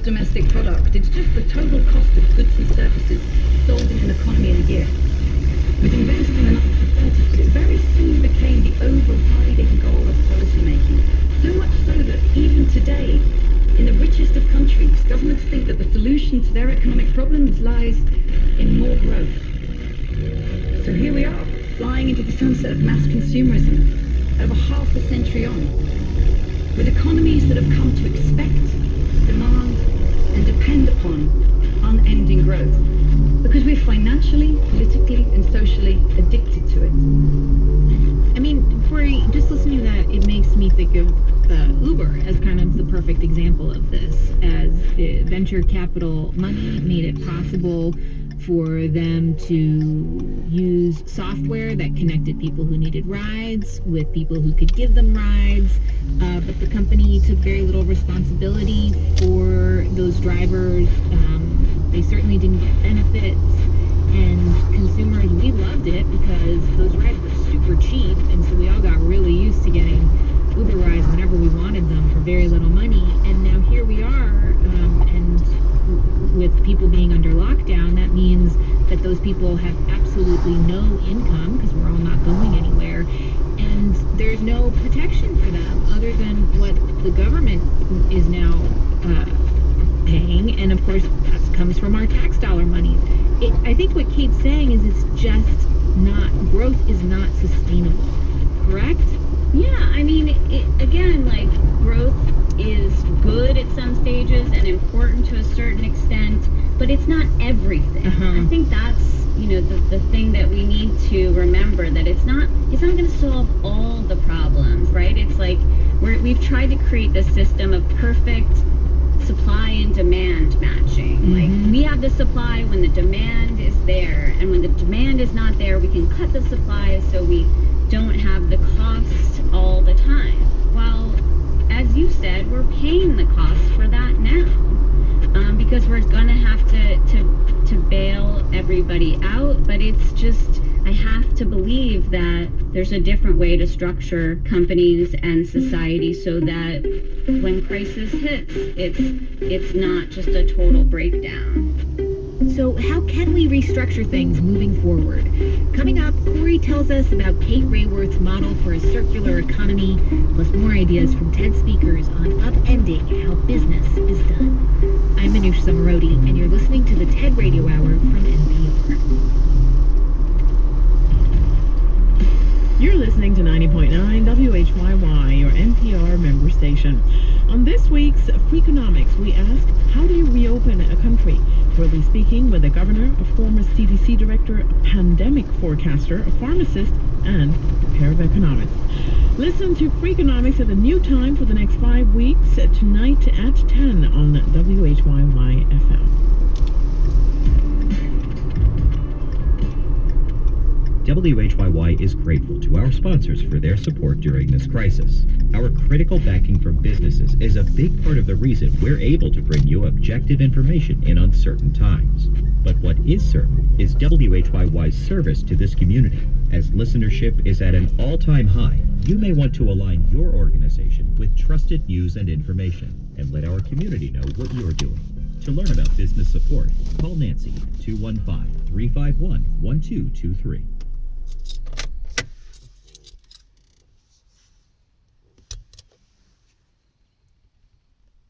domestic product. It's just the total cost of goods and services sold in an economy in a year. It was invented in the 1930s, but it very soon became the overriding goal of policymaking. So much so that even today, in the richest of countries, governments think that the solution to their economic problems lies in more growth. So here we are, flying into the sunset of mass consumerism, over half a century on, with economies that have come to expect, demand, and depend upon unending growth, because we're financially, politically, and socially addicted to it. I mean, Corey, just listening to that, it makes me think of Uber as kind of the perfect example of this, as venture capital money made it possible for them to use software that connected people who needed rides with people who could give them rides. But the company took very little responsibility for those drivers. They certainly didn't get benefits. And consumers, we loved it because those rides were super cheap. And so we all got really used to getting Uber rides whenever we wanted them for very little money. And now here we are, and with people being under lockdown, that means that those people have absolutely no income because we're all not going anywhere. And there's no protection for them other than what the government is now paying. And of course, that comes from our tax dollar money. I think what Kate's saying is it's just not, growth is not sustainable, correct? Yeah, I mean, again, like, growth is good at some stages and important to a certain extent, but it's not everything. I think that's, the thing that we need to remember, that it's not going to solve all the problems, right? It's like we've tried to create this system of perfect supply and demand matching. Like, we have the supply when the demand is there, and when the demand is not there, we can cut the supply so we don't have the cost all the time. Well, as you said, we're paying the cost for that now, because we're gonna have to bail everybody out. But it's just, I have to believe that there's a different way to structure companies and society so that when crisis hits, it's not just a total breakdown. So how can we restructure things moving forward? Coming up, Corey tells us about Kate Raworth's model for a circular economy, plus more ideas from TED speakers on upending how business is done. I'm Manoush Samarodi, and you're listening to the TED Radio Hour from NPR. You're listening to 90.9 WHYY, your NPR member station. On this week's Freakonomics, we ask, how do you reopen a country? We'll be speaking with a governor, a former CDC director, a pandemic forecaster, a pharmacist, and a pair of economists. Listen to Freakonomics at a new time for the next 5 weeks, tonight at 10 on WHYY FM. WHYY is grateful to our sponsors for their support during this crisis. Our critical backing from businesses is a big part of the reason we're able to bring you objective information in uncertain times. But what is certain is WHYY's service to this community. As listenership is at an all-time high, you may want to align your organization with trusted news and information and let our community know what you're doing. To learn about business support, call Nancy 215-351-1223.